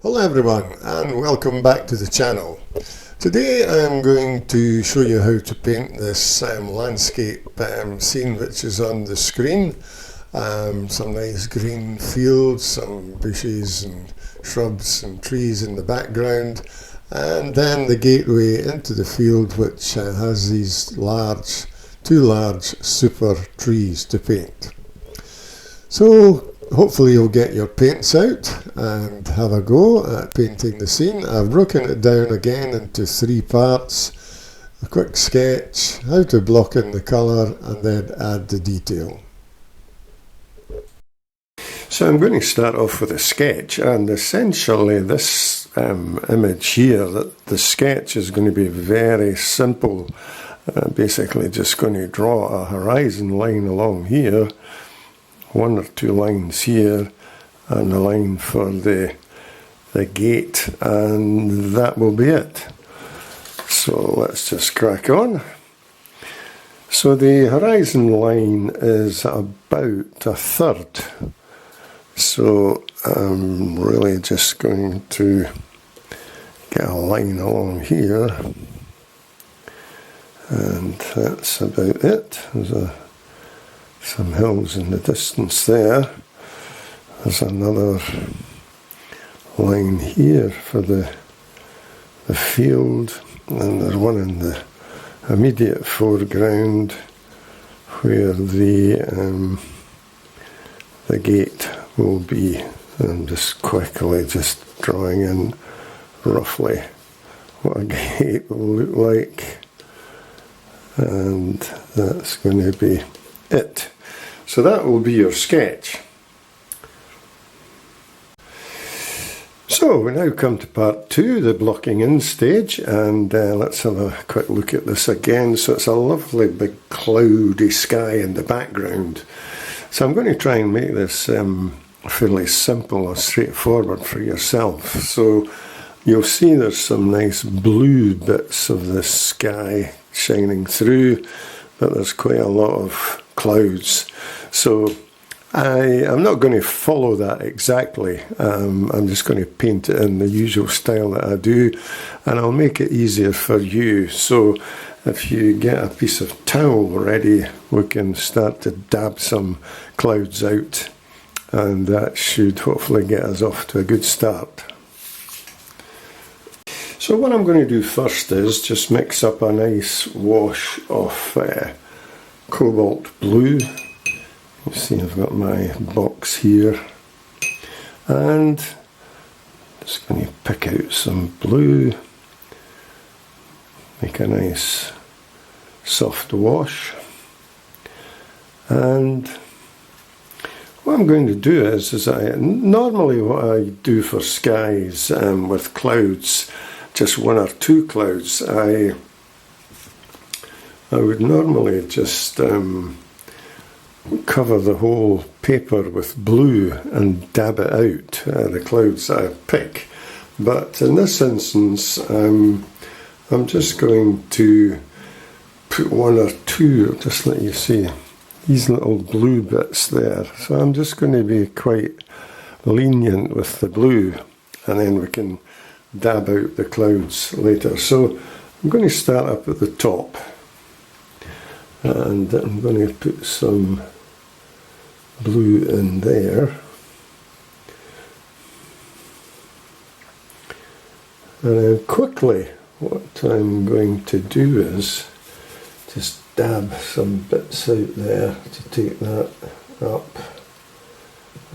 Hello everyone and welcome back to the channel. Today I'm going to show you how to paint this landscape scene which is on the screen. Some nice green fields, some bushes and shrubs and trees in the background, and then the gateway into the field which has these two large super trees to paint. So hopefully you'll get your paints out and have a go at painting the scene. I've broken it down again into 3 parts: a quick sketch, how to block in the colour, and then add the detail. So I'm going to start off with a sketch, and essentially this image here, that the sketch is going to be very simple. Basically just going to draw a horizon line along here, 1 or 2 lines here, and a line for the gate, and that will be it. So let's just crack on. So the horizon line is about 1/3. So I'm really just going to get a line along here, and that's about it. There's some hills in the distance there. There's another line here for the field, and there's one in the immediate foreground where the gate will be. I'm just quickly drawing in roughly what a gate will look like, and that's going to be it. So that will be your sketch. So we now come to part 2, the blocking in stage, and let's have a quick look at this again. So it's a lovely big cloudy sky in the background. So I'm going to try and make this fairly simple or straightforward for yourself. So you'll see there's some nice blue bits of the sky shining through, but there's quite a lot of clouds. So I'm not going to follow that exactly. I'm just going to paint it in the usual style that I do, and I'll make it easier for you. So if you get a piece of towel ready, we can start to dab some clouds out, and that should hopefully get us off to a good start. So what I'm going to do first is just mix up a nice wash of cobalt blue. You see I've got my box here, and just going to pick out some blue, make a nice soft wash, and what I'm going to do is normally what I do for skies with clouds, just 1 or 2 clouds, I would normally just cover the whole paper with blue and dab it out, the clouds that I pick. But in this instance, I'm just going to put 1 or 2, just let you see, these little blue bits there. So I'm just going to be quite lenient with the blue, and then we can dab out the clouds later. So I'm going to start up at the top, and I'm going to put some blue in there, and then quickly what I'm going to do is just dab some bits out there to take that up.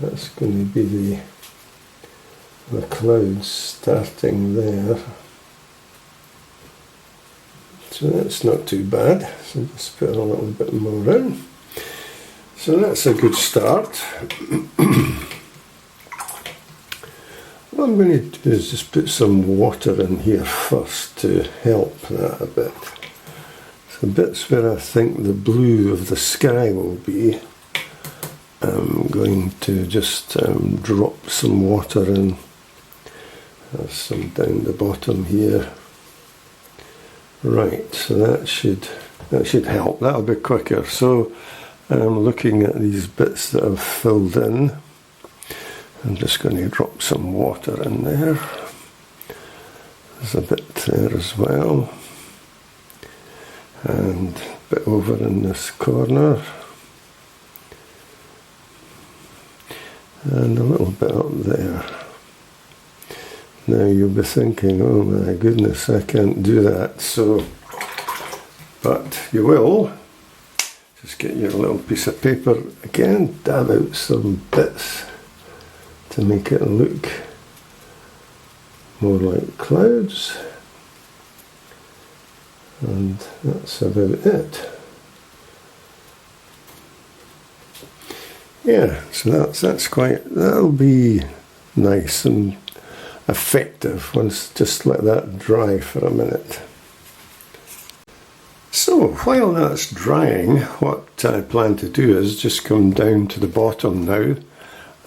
That's going to be the clouds starting there, so that's not too bad. So just put a little bit more in. So that's a good start. What I'm going to do is just put some water in here first to help that a bit. So bits where I think the blue of the sky will be, I'm going to just drop some water in. There's some down the bottom here. Right, so that should help. That'll be quicker. So I'm looking at these bits that I've filled in, I'm just going to drop some water in there. There's a bit there as well. And a bit over in this corner. And a little bit up there. Now you'll be thinking, oh my goodness, I can't do that. So, but you will. Just get your little piece of paper again, dab out some bits to make it look more like clouds. And that's about it. Yeah, so that's that'll be nice and effective once, just let that dry for a minute. So while that's drying, what I plan to do is just come down to the bottom now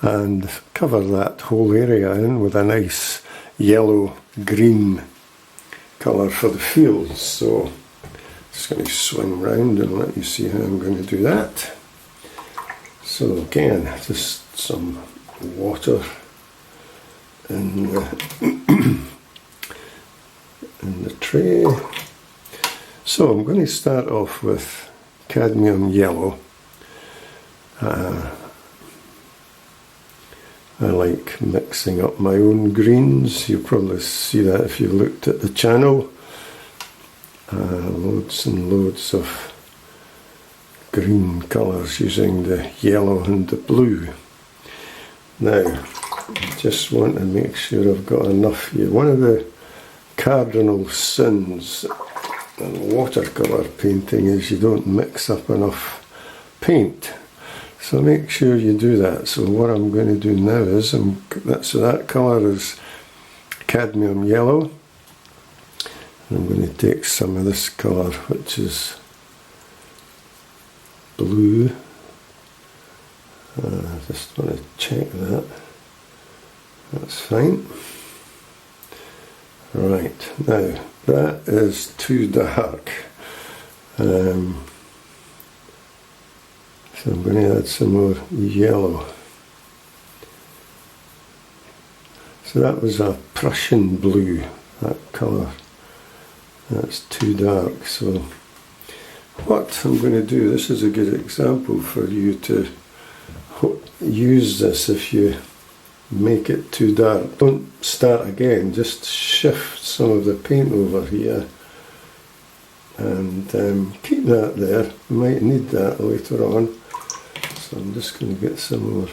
and cover that whole area in with a nice yellow-green colour for the fields. So just going to swing round and let you see how I'm going to do that. So again, just some water in the tray. So I'm going to start off with cadmium yellow. I like mixing up my own greens. You'll probably see that if you looked at the channel. Loads and loads of green colours using the yellow and the blue. Now, I just want to make sure I've got enough here. One of the cardinal sins in watercolour painting is you don't mix up enough paint. So make sure you do that. So what I'm going to do now is, so that colour is cadmium yellow. And I'm going to take some of this colour, which is blue. I just want to check that. That's fine. Right, now that is too dark. So I'm going to add some more yellow. So that was a Prussian blue, that colour. That's too dark. So what I'm going to do, this is a good example for you to use this if you make it too dark. Don't start again, just shift some of the paint over here and keep that there. You might need that later on. So I'm just going to get some more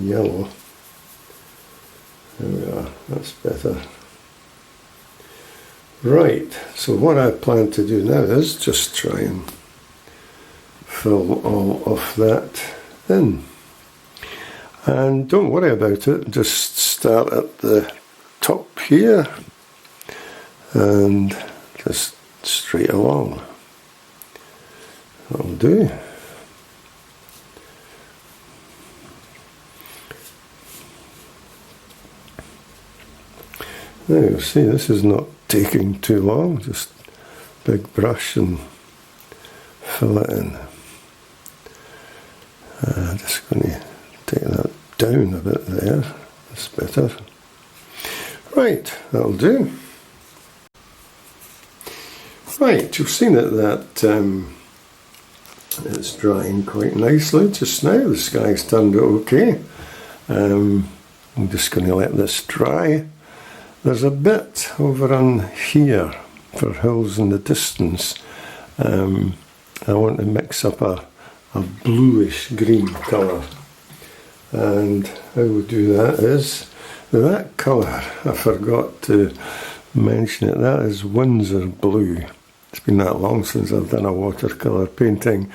yellow. There we are, that's better. Right, so what I plan to do now is just try and fill all of that in. And don't worry about it, just start at the top here and just straight along. That'll do. Now you'll see this is not taking too long, just big brush and fill it in. Just going to take that down a bit there, that's better. Right, that'll do. Right, you've seen it that it's drying quite nicely just now. The sky's turned out okay. I'm just going to let this dry. There's a bit over on here for hills in the distance. I want to mix up a bluish green colour. And how we do that is, that colour, I forgot to mention it, that is Windsor blue. It's been that long since I've done a watercolour painting.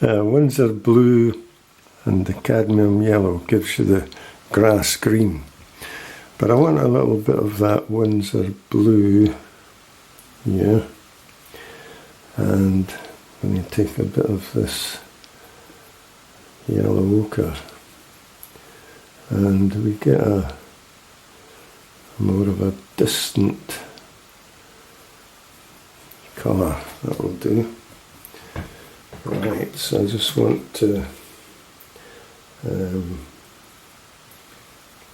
Windsor blue and the cadmium yellow gives you the grass green. But I want a little bit of that Windsor blue here. And I'm going to take a bit of this yellow ochre. And we get a more of a distant colour. That will do. Right, so I just want to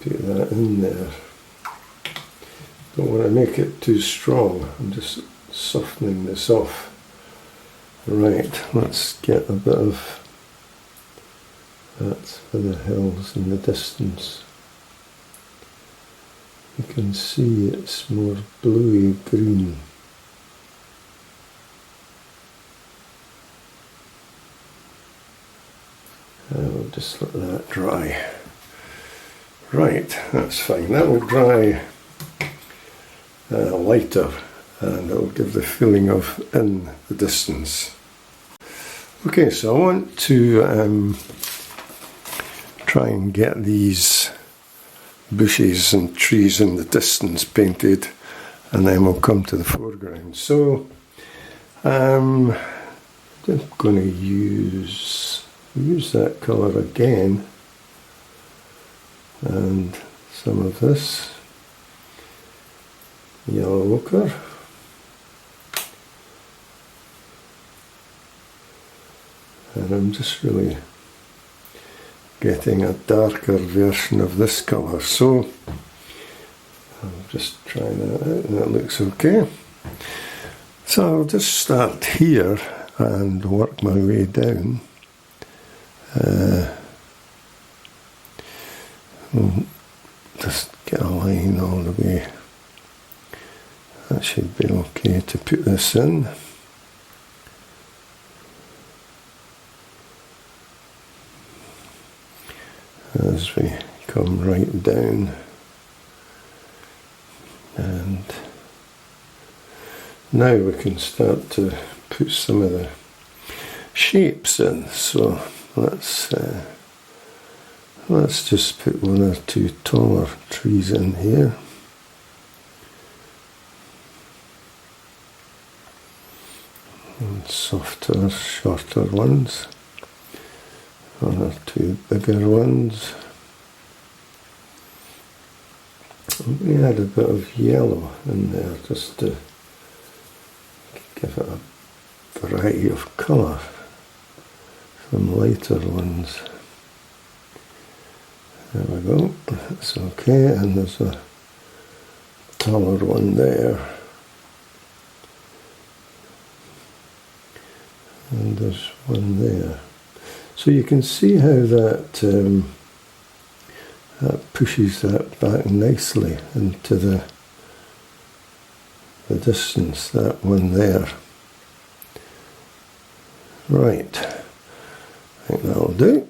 put that in there. Don't want to make it too strong. I'm just softening this off. Right, let's get a bit of that for the hills in the distance. You can see it's more bluey green. I'll just let that dry. Right, that's fine. That will dry lighter, and it'll give the feeling of in the distance. Okay, so I want to try and get these bushes and trees in the distance painted, and then we'll come to the foreground. So I'm going to use that colour again, and some of this yellow ochre, and I'm just really getting a darker version of this colour. So I'll just try that out, and that looks okay. So I'll just start here and work my way down. We'll just get a line all the way. That should be okay to put this in. As we come right down, and now we can start to put some of the shapes in. So let's just put one or two taller trees in here. And softer, shorter ones. One or two bigger ones. I'm going to add a bit of yellow in there just to give it a variety of colour. Some lighter ones. There we go, that's okay, and there's a taller one there. And there's one there. So you can see how that pushes that back nicely into the distance, that one there. Right, I think that'll do.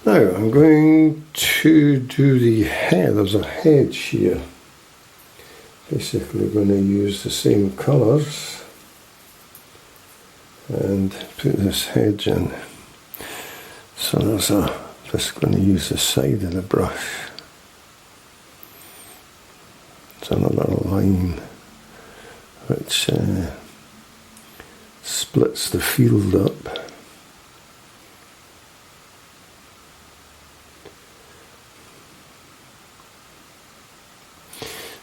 Now I'm going to do the hair. There's a hedge here. Basically going to use the same colours and put this hedge in. So just going to use the side of the brush. It's another line which splits the field up.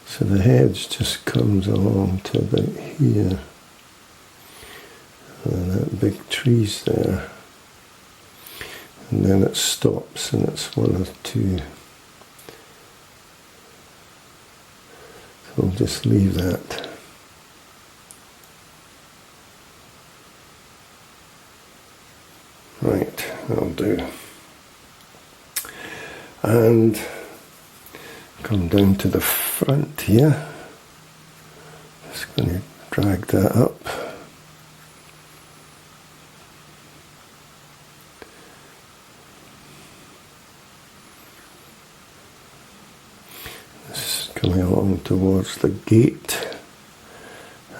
So the hedge just comes along to about here. And that big tree's there. And then it stops, and it's one or two. So we'll just leave that. Right, that'll do. And come down to the front here. Just going to drag that up. This is coming along towards the gate,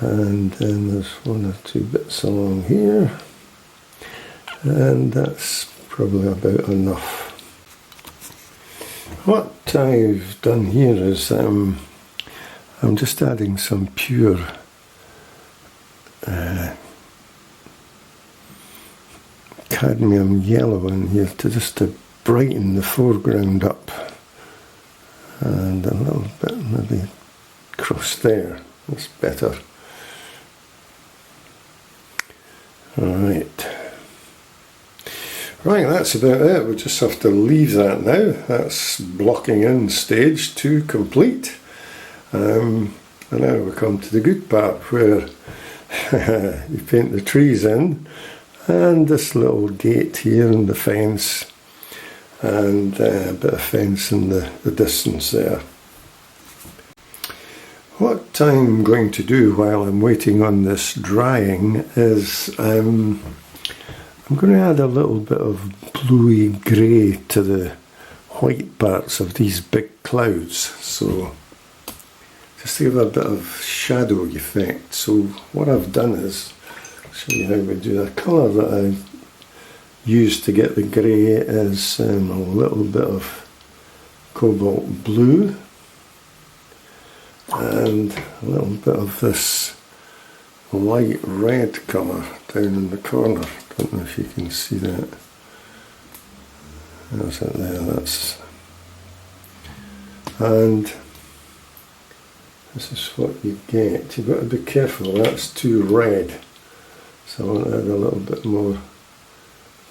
and then there's one or two bits along here, and that's probably about enough. What I've done here is I'm just adding some pure cadmium yellow in here to brighten the foreground up, and a little bit maybe across there. That's better. Right. Right, that's about it. We just have to leave that now. That's blocking in stage 2 complete. And now we come to the good part where you paint the trees in, and this little gate here and the fence, and a bit of fence in the distance there. What I'm going to do while I'm waiting on this drying is I'm going to add a little bit of bluey grey to the white parts of these big clouds, so just to give a bit of shadow effect. So what I've done is show you how we do. The colour that I used to get the grey is a little bit of cobalt blue and a little bit of this light red colour down in the corner. Don't know if you can see that. There's it there, that's, and this is what you get. You've got to be careful, that's too red. So I want to add a little bit more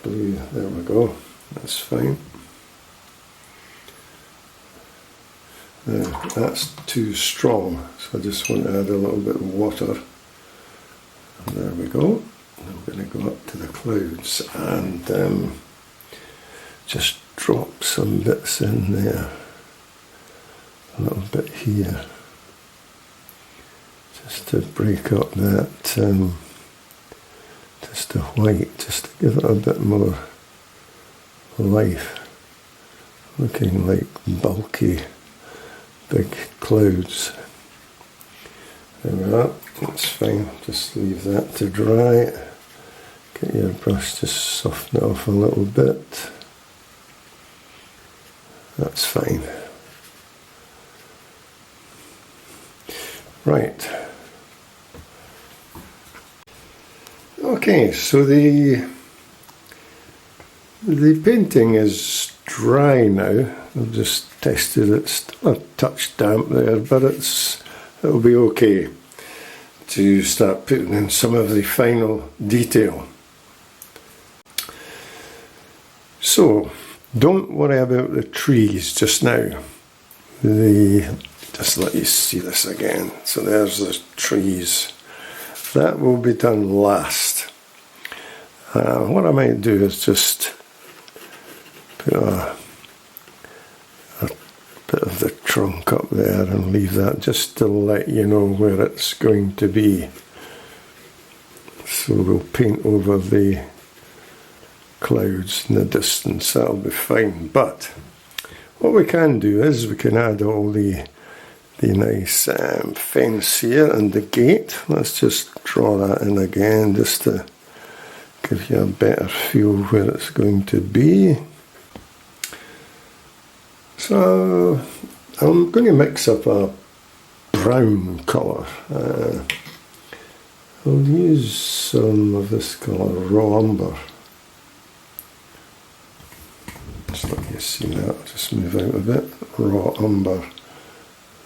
blue. There we go, that's fine. That's too strong, so I just want to add a little bit of water. And there we go. I'm going to go up to the clouds and just drop some bits in there. A little bit here. Just to break up that, just the white, just to give it a bit more life. Looking like bulky big clouds. There we are, that's fine, just leave that to dry. Get your brush, just soften it off a little bit. That's fine. Right. Okay, so the painting is dry now. I've just tested it. It's still a touch damp there, but it'll be okay to start putting in some of the final detail. So, don't worry about the trees just now. Just let you see this again. So there's the trees. That will be done last. What I might do is just put a bit of the trunk up there and leave that just to let you know where it's going to be. So we'll paint over the clouds in the distance, that'll be fine. But what we can do is we can add all the nice fence here and the gate. Let's just draw that in again just to give you a better feel where it's going to be. So I'm going to mix up a brown colour. I'll use some of this colour, raw umber. Just let you see that, I'll just move out a bit. Raw umber.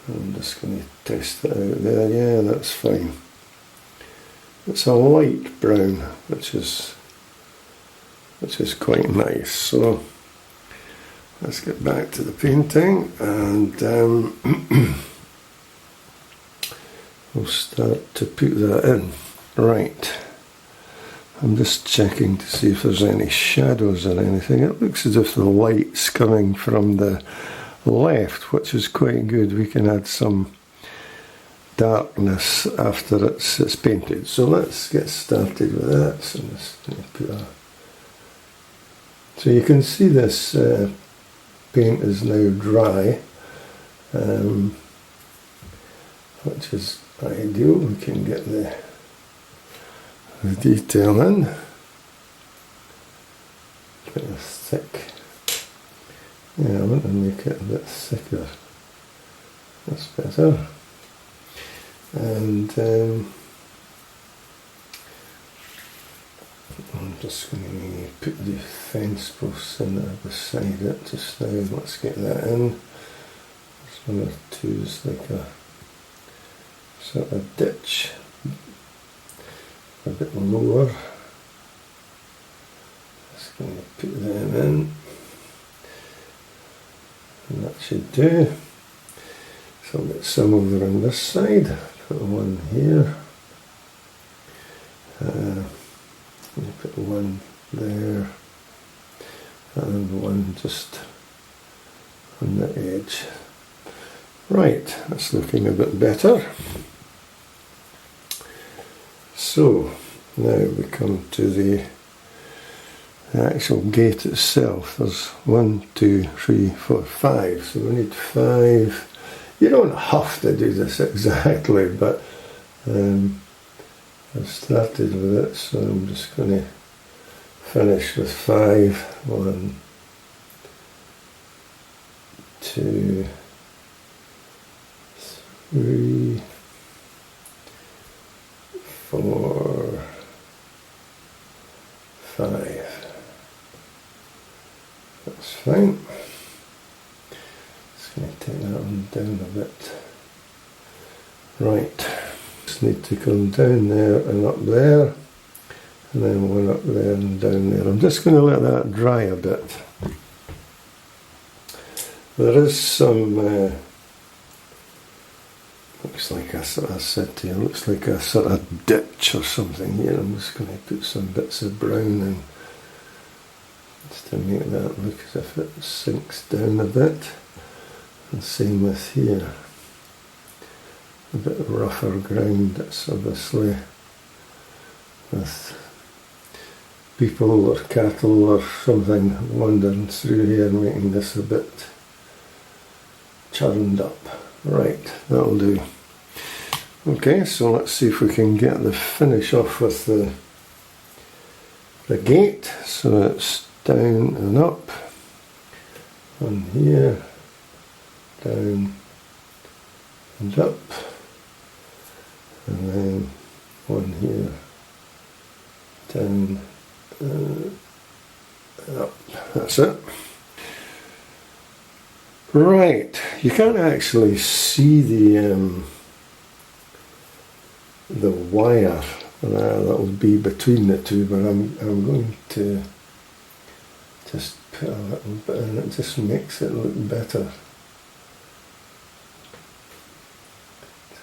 I'm just going to test it out there. Yeah, that's fine. It's a light brown, which is quite nice. So let's get back to the painting, and we'll start to put that in. Right. I'm just checking to see if there's any shadows or anything. It looks as if the light's coming from the left, which is quite good. We can add some darkness after it's painted. So let's get started with that. So I'm just going to put so you can see this paint is now dry, which is ideal. We can get the detail in. Bit of thick. Yeah, I want to make it a bit thicker. That's better. And I'm just going to put the fence posts in there beside it just now. Let's get that in. This one or two is like a sort of ditch, a bit lower. Let's going to put them in, and that should do. So I'll get some over on this side, put one here, put one there, and one just on the edge. Right, that's looking a bit better. So now we come to the actual gate itself. There's 1, 2, 3, 4, 5. So we need 5. You don't have to do this exactly, but I've started with it, so I'm just going to finish with 5. 1, 2, 3, 4, 5. That's fine. Just going to take that one down a bit. Right. Just need to come down there and up there, and then one up there and down there. I'm just going to let that dry a bit. There is some, looks like I said to you, looks like a sort of ditch or something here. I'm just going to put some bits of brown in, just to make that look as if it sinks down a bit. And same with here. A bit rougher ground. That's obviously with people or cattle or something wandering through here, making this a bit churned up. Right, that'll do. Okay, so let's see if we can get the finish off with the gate. So it's down and up, on here, down and up, and then one here, down and up. That's it. Right, you can't actually see the wire that will be between the two, but I'm going to just put a little bit in. It just makes it look better.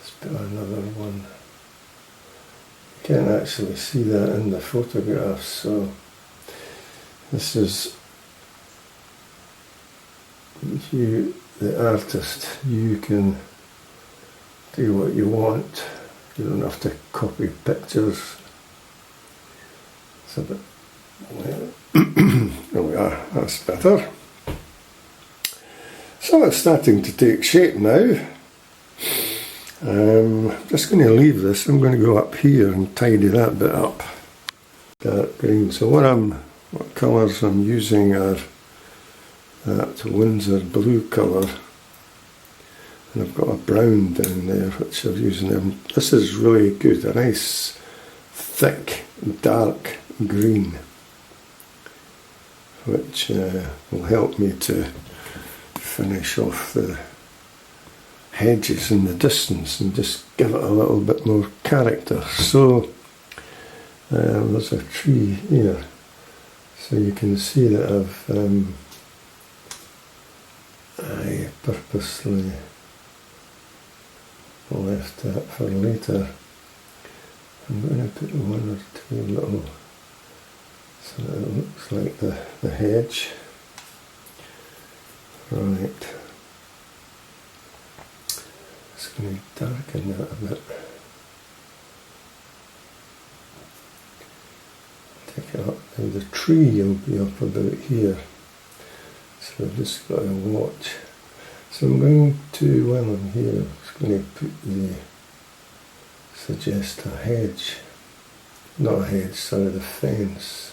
Just put another one. You can't actually see that in the photograph, so this is you, the artist. You can do what you want. You don't have to copy pictures. It's a bit, well, there we are, that's better. So it's starting to take shape now. I'm just going to leave this. I'm going to go up here and tidy that bit up. Dark green. So what colours I'm using are that Windsor blue colour, and I've got a brown down there which I'm using them. This is really good, a nice thick dark green, which will help me to finish off the hedges in the distance and just give it a little bit more character. So there's a tree here, so you can see that I purposely left that for later. I'm going to put one or two little, so that it looks like the hedge. Right. Just going to darken that a bit. Take it up. Now the tree will be up about here. So I've just got to watch. So I'm going to, while I'm here, I'm just going to suggest a hedge. Not a hedge, sorry, the fence.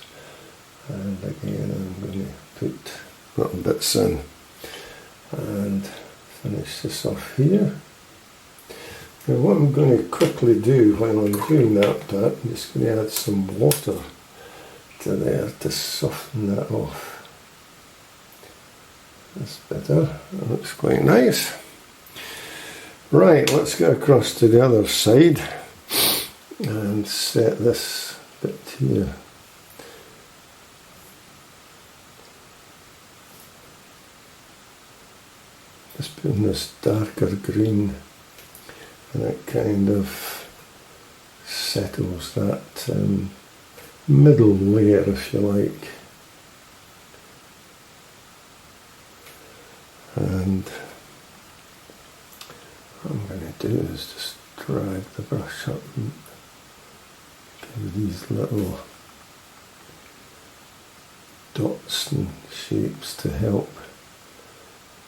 And again I'm going to put little bits in. And finish this off here. Now what I'm going to quickly do while I'm doing that part, I'm just going to add some water to there to soften that off. That's better, that looks quite nice. Right, let's go across to the other side and set this bit here. Just putting this darker green, and it kind of settles that middle layer, if you like. And what I'm going to do is just drag the brush up and give these little dots and shapes to help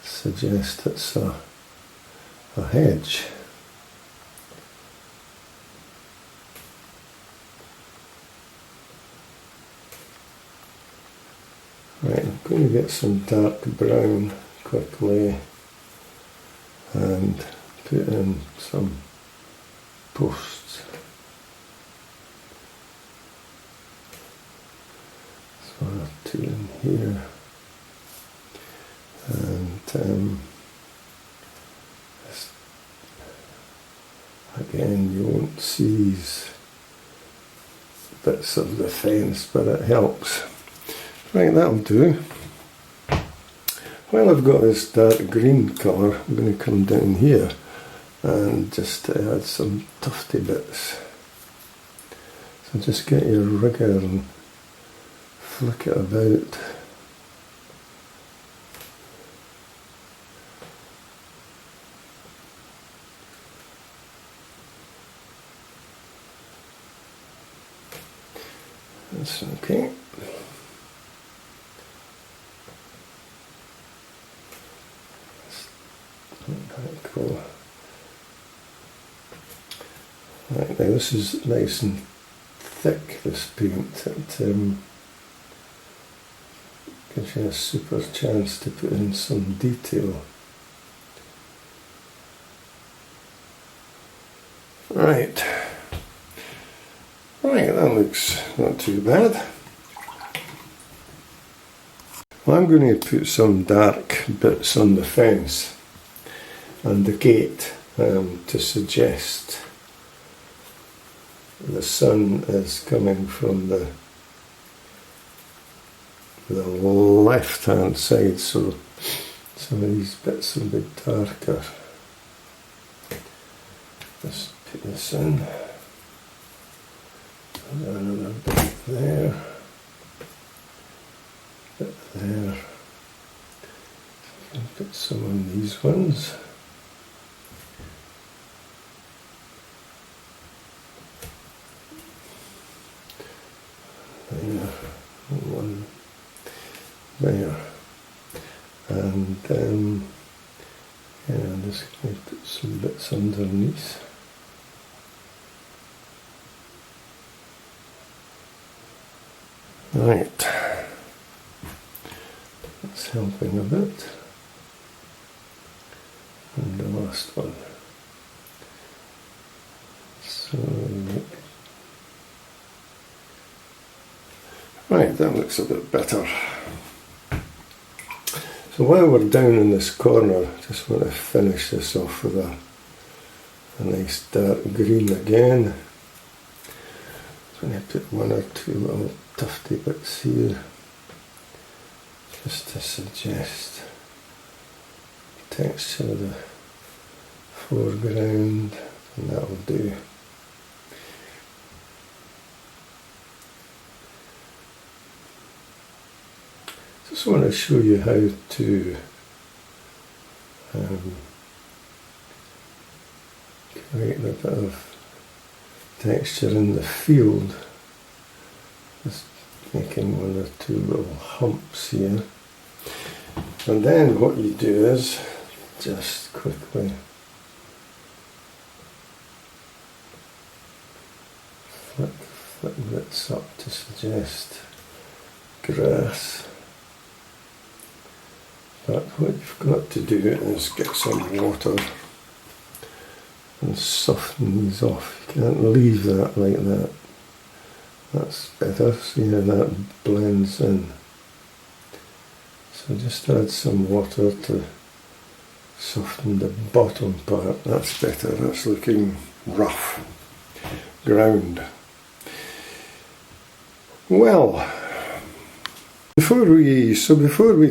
suggest it's a hedge. Right, I'm going to get some dark brown quickly and put in some posts. So I have two in here, and again, you won't see these bits of the fence, but it helps. Right, that'll do. While I've got this dark green colour, I'm going to come down here and just add some tufty bits. So just get your rigger and flick it about. That's okay. Cool. Right, now this is nice and thick, this paint. It gives you a super chance to put in some detail. Right, that looks not too bad. Well, I'm going to put some dark bits on the fence and the gate to suggest the sun is coming from the left hand side, so some of these bits will be darker. Just put this in, and another bit there, bit there. Put some on these ones. There, one there, and yeah, I'm just going to put some bits underneath. Right, that's helping a bit. And the last one. So, right, that looks a bit better. So while we're down in this corner, I just want to finish this off with a nice dark green again. So I'm going to put one or two little tufty bits here, just to suggest texture of the foreground, and that'll do. Just want to show you how to create a bit of texture in the field. Just making one or two little humps here. And then what you do is just quickly flick bits up to suggest grass. But what you've got to do is get some water and soften these off. You can't leave that like that. That's better. See how that blends in. So just add some water to soften the bottom part. That's better. That's looking rough ground. Well, Before we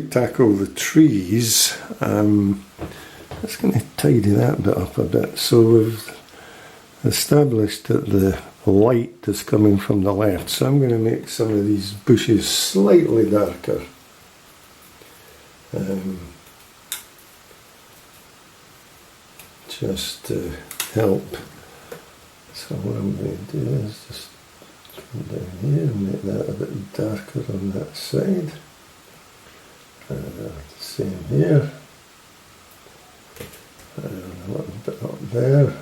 tackle the trees, just going to tidy that bit up a bit. So we've established that the light is coming from the left, so I'm going to make some of these bushes slightly darker. Just to help. So what I'm going to do is just come down here and make that a bit darker on that side. The same here. And a little bit up there. I'm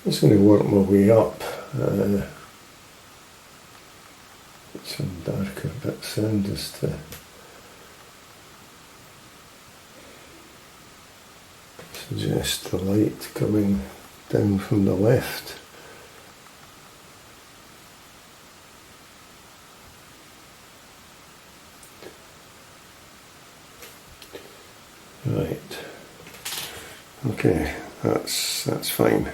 just going to work my way up. Put some darker bits in just to suggest the light coming down from the left. Right. Okay, that's fine.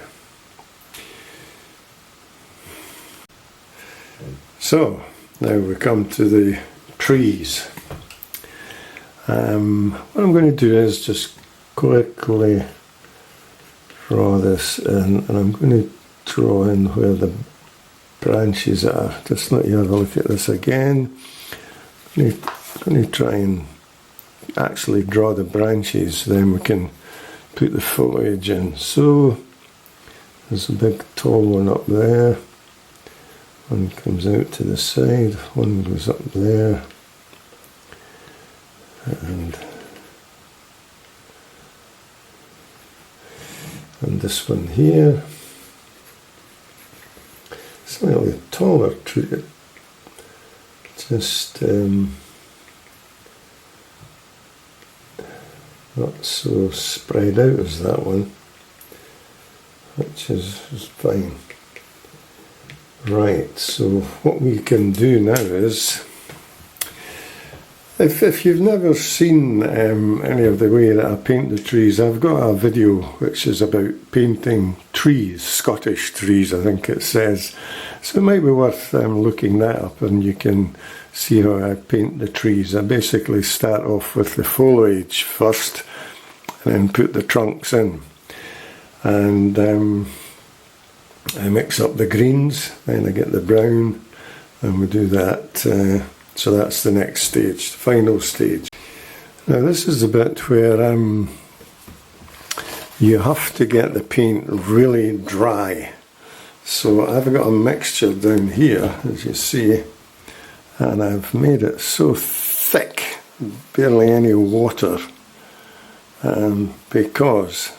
So now we come to the trees. What I'm going to do is just quickly draw this in, and I'm going to draw in where the branches are. Just let you have a look at this again. I'm going to try and actually draw the branches, then we can put the foliage in. So there's a big tall one up there, one comes out to the side, one goes up there, and this one here, slightly taller tree, just not so spread out as that one, which is fine. Right, so what we can do now is, if you've never seen any of the way that I paint the trees, I've got a video which is about painting trees, Scottish trees I think it says, so it might be worth looking that up, and you can see how I paint the trees. I basically start off with the foliage first and then put the trunks in, and I mix up the greens, then I get the brown, and we do that. So that's the next stage, the final stage. Now this is the bit where you have to get the paint really dry. So I've got a mixture down here, as you see, and I've made it so thick, barely any water, because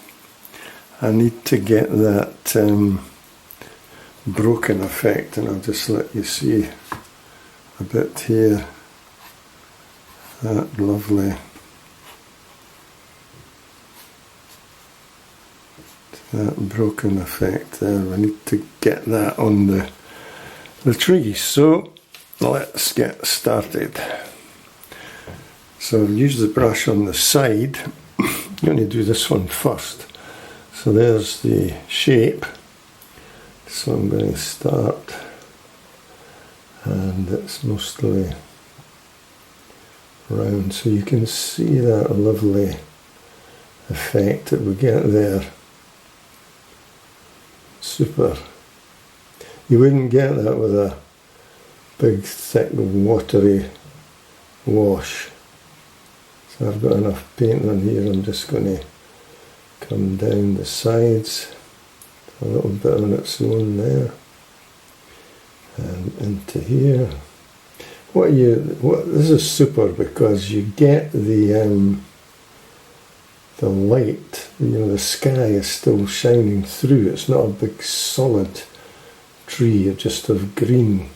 I need to get that broken effect, and I'll just let you see a bit here, that lovely, that broken effect there. We need to get that on the tree, so let's get started. So use the brush on the side. I'm going to do this one first. So there's the shape, so I'm going to start, and it's mostly round, so you can see that lovely effect that we get there. Super. You wouldn't get that with a big thick watery wash. So I've got enough paint on here, I'm just going to come down the sides, a little bit on its own there, and into here. This is super, because you get the light, the sky is still shining through. It's not a big solid tree just of green.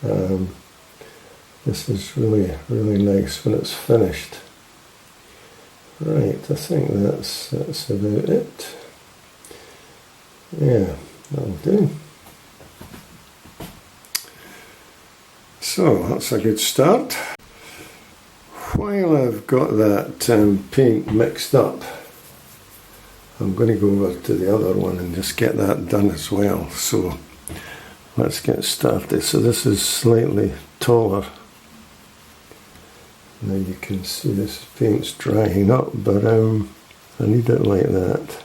This is really, really nice when it's finished. Right, I think that's about it. Yeah, that'll do. So that's a good start. While I've got that paint mixed up, I'm going to go over to the other one and just get that done as well. So let's get started. So this is slightly taller Now you can see this paint's drying up, but I need it like that.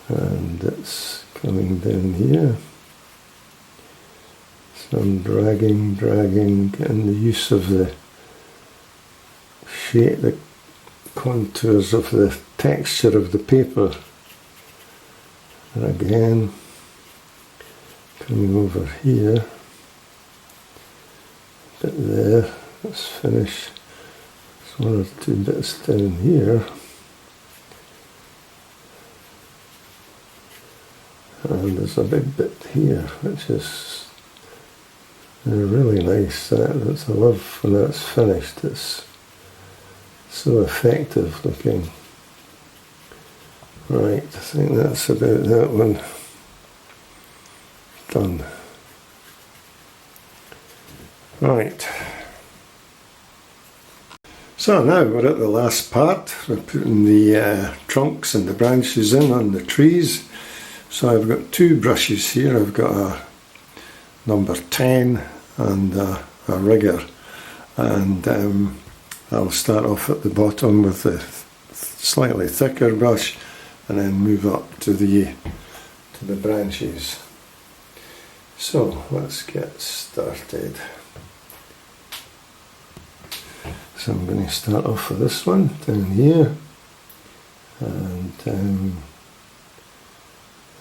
And it's coming down here. So I'm dragging, getting the use of the shape, the contours of the texture of the paper. And again, coming over here, a bit there, let's finish. There's one or two bits down here. And there's a big bit here, which is really nice. That's I love when that's finished. It's so effective looking. Right, I think that's about that one done. Right. So now we're at the last part. We're putting the trunks and the branches in on the trees. So I've got two brushes here. I've got a number 10 and a rigger. And I'll start off at the bottom with the slightly thicker brush and then move up to the branches. So let's get started. So I'm going to start off with this one down here, and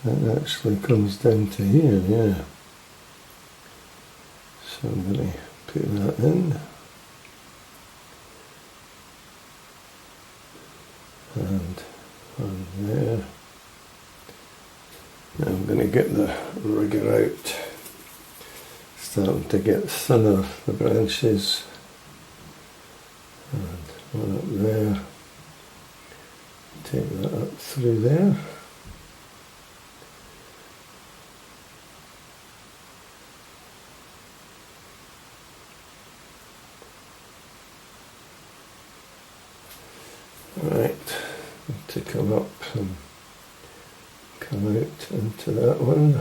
that actually comes down to here, yeah. So I'm going to put that in, and on there. Now I'm going to get the rigger out, starting to get thinner, the branches, and one up there, take that up through there. Right, to come up and come out into that one.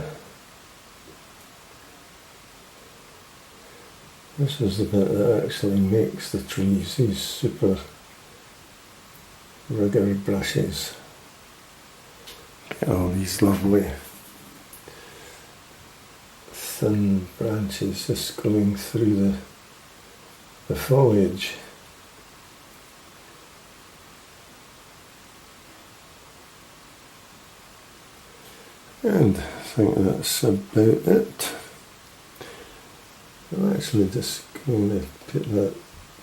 This is the bit that actually makes the trees, these super rigger brushes. Get all these lovely thin branches just going through the foliage. And I think that's about it. I'm actually just going to put that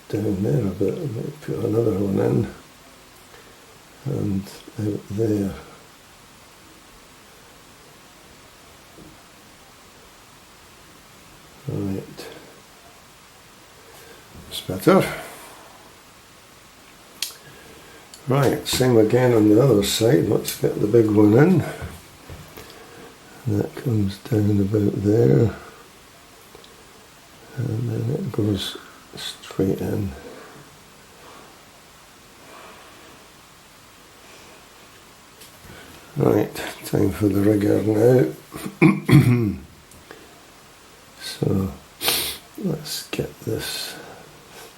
down there a bit. I might put another one in and out there. Right, that's better. Right, same again on the other side. Let's get the big one in. And that comes down about there, and then it goes straight in. Right, time for the rigger now. So let's get this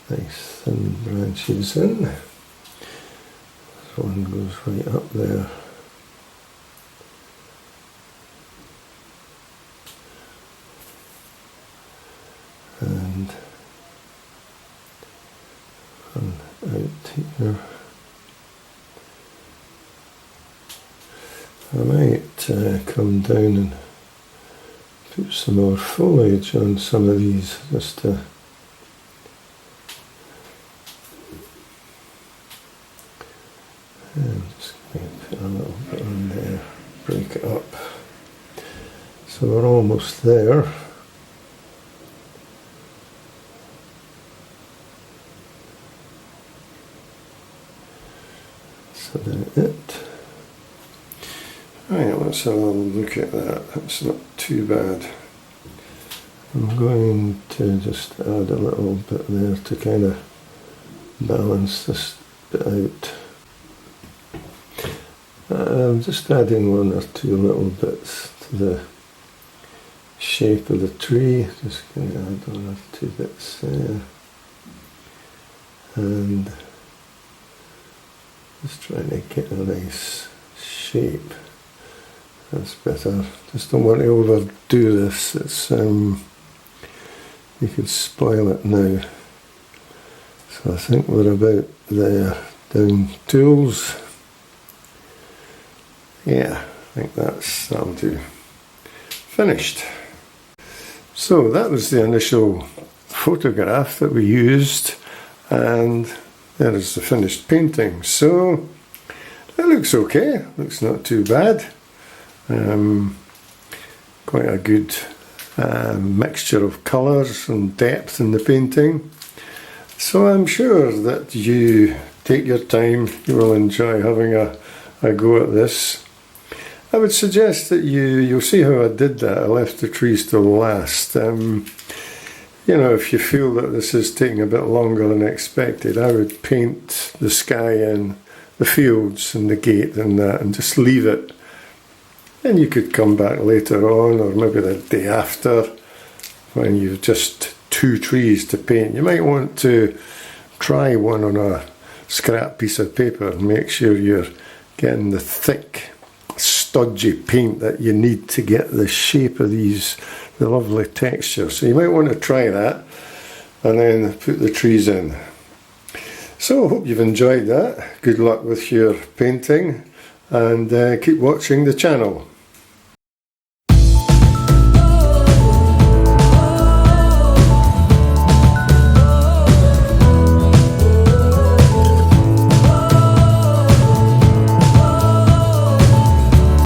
nice thin branches in. This one goes right up there. And out here. I might come down and put some more foliage on some of these, just to and just going to put a little bit on there, break it up. So we're almost there. So that's it. Right, let's have a look at that. That's not too bad. I'm going to just add a little bit there to kind of balance this bit out. I'm just adding one or two little bits to the shape of the tree. Just going to add one or two bits there. and just trying to get a nice shape. That's better. Just don't want to overdo this. It's you could spoil it now. So I think we're about there. Down tools. Yeah, I think that'll do. Finished. So that was the initial photograph that we used, and there is the finished painting. So it looks okay. Looks not too bad. Quite a good mixture of colours and depth in the painting. So I'm sure that you take your time, you will enjoy having a go at this. I would suggest that you'll see how I did that. I left the trees till last. You know, if you feel that this is taking a bit longer than expected, I would paint the sky and the fields and the gate and that, and just leave it. Then you could come back later on, or maybe the day after, when you've just 2 trees to paint. You might want to try one on a scrap piece of paper and make sure you're getting the thick, stodgy paint that you need to get the shape of the lovely texture. So you might want to try that and then put the trees in. So I hope you've enjoyed that. Good luck with your painting, and keep watching the channel.